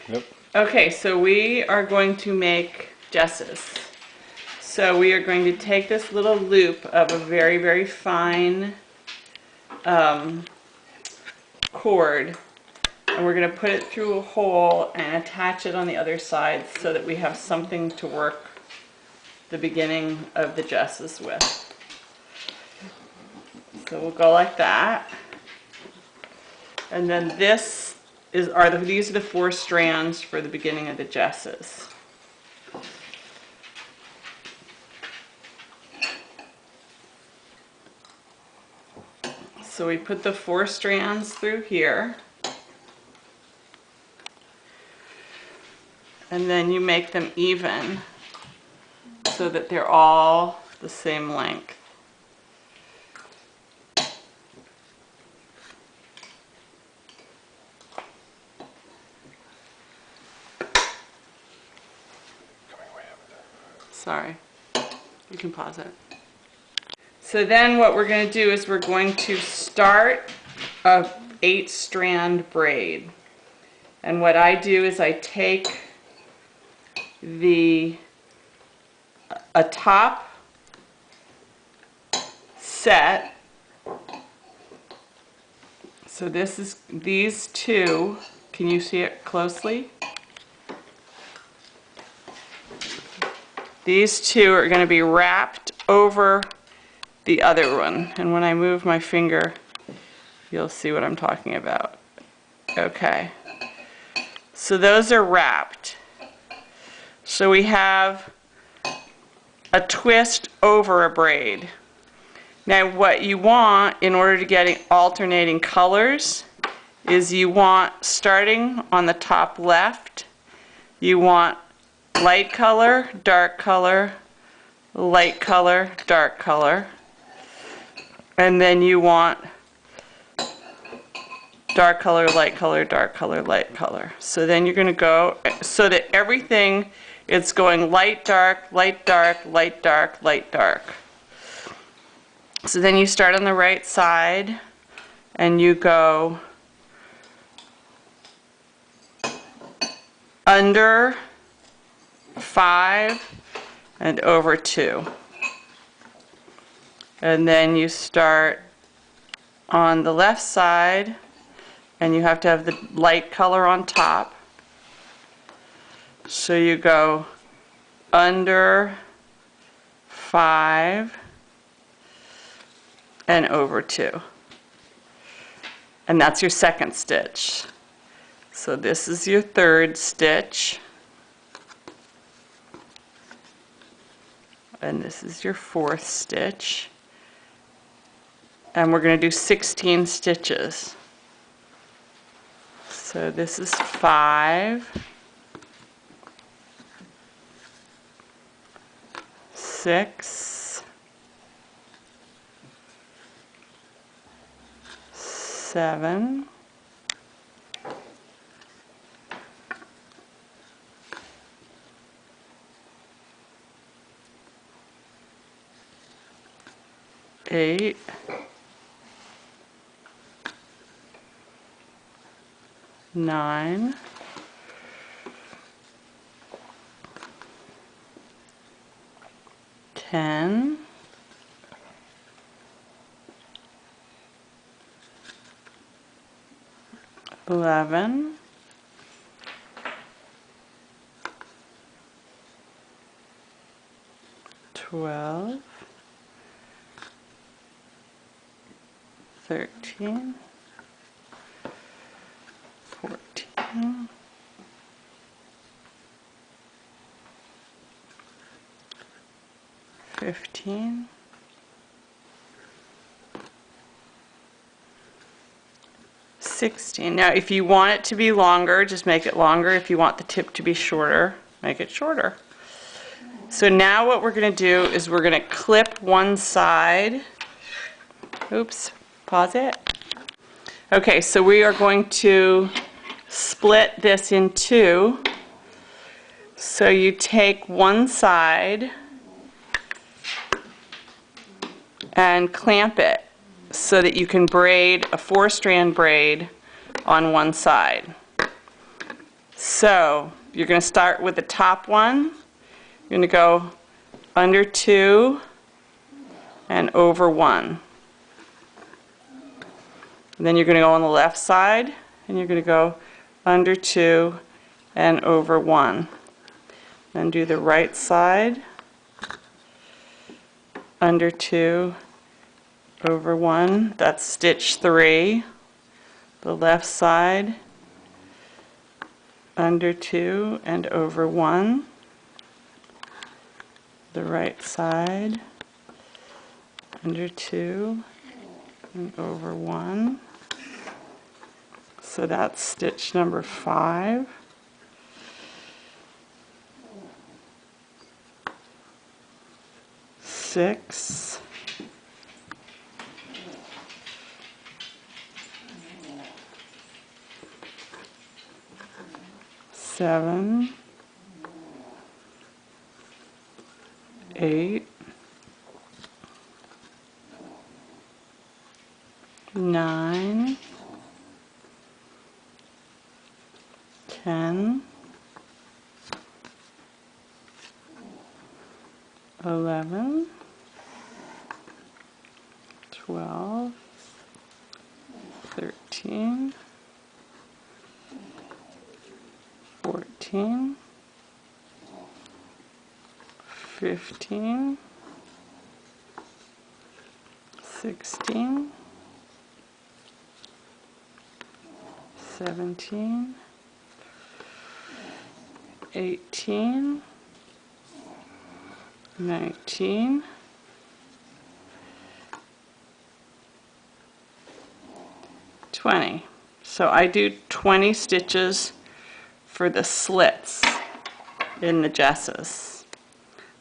Yep. Okay, so we are going to make jesses. So we are going to take this little loop of a very, very fine cord, and we're going to put it through a hole and attach it on the other side so that we have something to work the beginning of the jesses with. So we'll go like that. And then these are the 4 strands for the beginning of the jesses. So we put the 4 strands through here. And then you make them even so that they're all the same length. Sorry, you can pause it. So then what we're going to do is we're going to start a 8-strand braid. And what I do is I take a top set. So this is these 2. Can you see it closely? These 2 are going to be wrapped over the other one. And when I move my finger, you'll see what I'm talking about. Okay. So those are wrapped. So we have a twist over a braid. Now what you want in order to get alternating colors is you want, starting on the top left, you want light color, dark color, light color, dark color, and then you want dark color, light color, dark color, light color. So then you're going to go so that everything is going light, dark, light, dark, light, dark, light, dark. So then you start on the right side and you go under 5 and over 2. And then you start on the left side and you have to have the light color on top. So you go under 5 and over 2. And that's your second stitch. So this is your third stitch. And this is your fourth stitch. And we're going to do 16 stitches. So this is 5, 6, 7, 8, 9, 10, 11, 12, 13, 14, 15, 16. Now if you want it to be longer, just make it longer. If you want the tip to be shorter, make it shorter. So now what we're going to do is we're going to clip one side. Oops, pause it. Okay, so we are going to split this in 2. So you take one side and clamp it so that you can braid a 4-strand braid on one side. So you're going to start with the top one. You're going to go under 2 and over 1. And then you're going to go on the left side, and you're going to go under 2 and over 1. Then do the right side, under 2, over 1. That's stitch 3. The left side, under 2 and over 1. The right side, under 2 and over 1. So that's stitch number 5. Six, 7, 8, 9, 10, 11, 12, 13, 14, 15, 16, 17, 18, 19, 20. So I do 20 stitches for the slits in the jesses.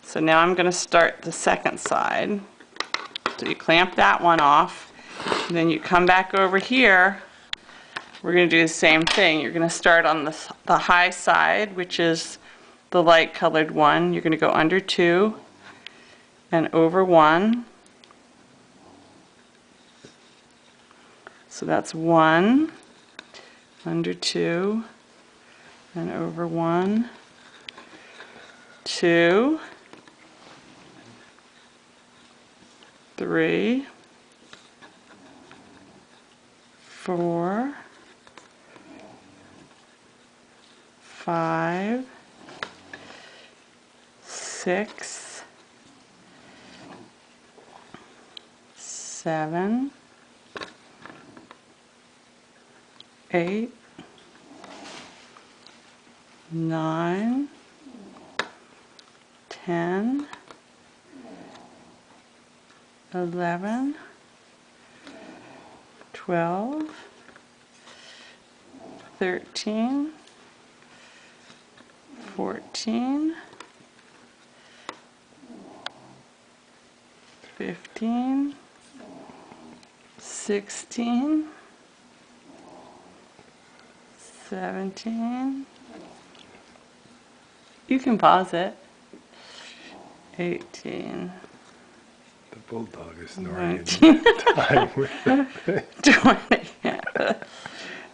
So now I'm going to start the second side. So you clamp that one off, and then you come back over here. We're going to do the same thing. You're going to start on the high side, which is the light colored one. You're going to go under 2 and over 1. So that's 1, under 2 and over 1, 2, 3, 4, 5, 6, 7, 8, 9, 10, 11, 12, 13, 14, 15, 16, 17, you can pause it, 18, The bulldog is snoring 19, in time with it. 20.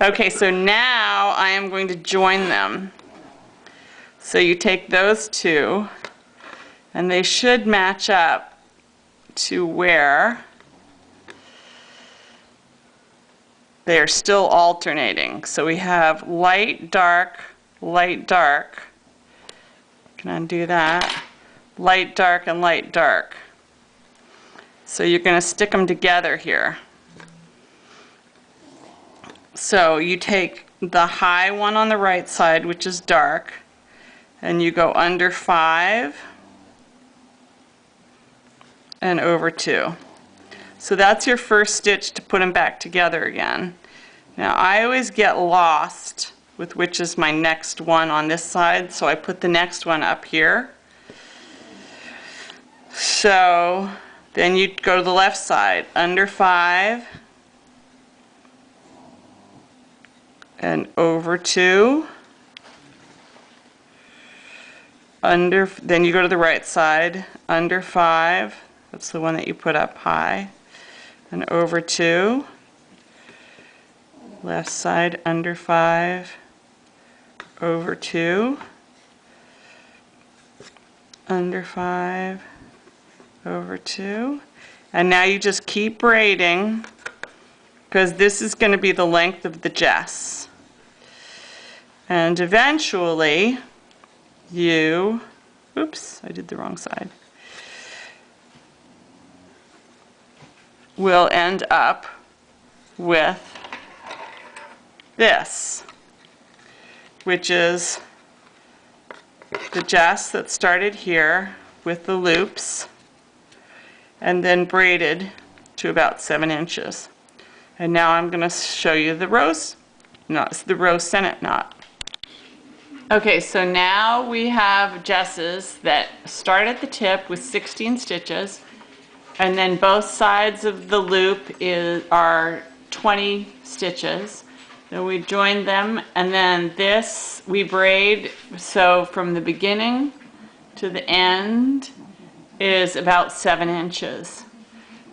Okay, so now I am going to join them. So you take those two, and they should match up to where they are still alternating. So we have light, dark, light, dark. Can undo that. Light, dark, and light, dark. So you're going to stick them together here. So you take the high one on the right side, which is dark, and you go under 5 and over 2. So that's your first stitch to put them back together again. Now I always get lost with which is my next one on this side, so I put the next one up here. So then you go to the left side, under 5 and over 2. Then you go to the right side, under 5, that's the one that you put up high, and over 2. Left side, under 5, over 2, under 5, over 2. And now you just keep braiding, because this is going to be the length of the Jess. And eventually you, oops, I did the wrong side, will end up with this, which is the Jess that started here with the loops and then braided to about 7 inches. And now I'm going to show you the rose knots, the rose senet knot. Okay, so now we have Jesses that start at the tip with 16 stitches, and then both sides of the loop are 20 stitches. Then we join them, and then this we braid, so from the beginning to the end is about 7 inches.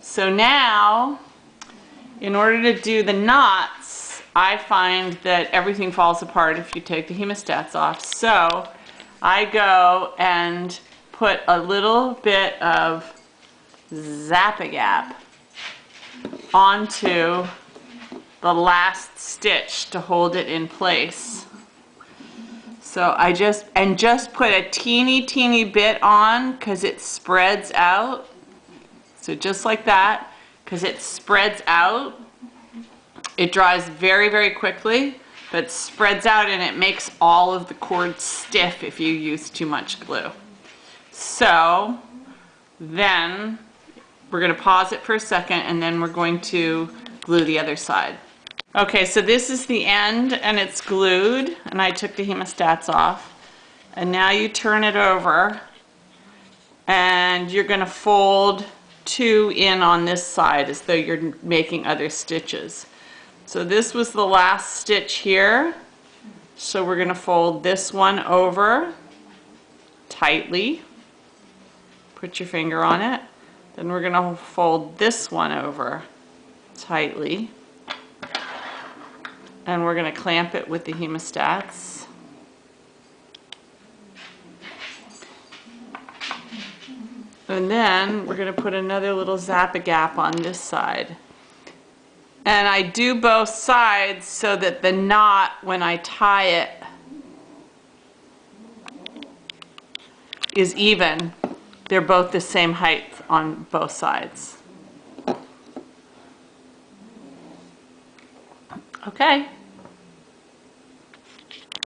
So now, in order to do the knots, I find that everything falls apart if you take the hemostats off. So I go and put a little bit of Zap-A-Gap onto the last stitch to hold it in place. So I just put a teeny bit on, because it spreads out. So just like that, because it spreads out. It dries very quickly, but spreads out, and it makes all of the cord stiff if you use too much glue. So then we're going to pause it for a second, and then we're going to glue the other side. Okay, so this is the end, and it's glued, and I took the hemostats off. And now you turn it over, and you're going to fold 2 in on this side as though you're making other stitches. So this was the last stitch here, so we're going to fold this one over tightly. Put your finger on it. Then we're going to fold this one over tightly, and we're going to clamp it with the hemostats. And then we're going to put another little Zap-A-Gap on this side. And I do both sides so that the knot, when I tie it, is even. They're both the same height on both sides. Okay.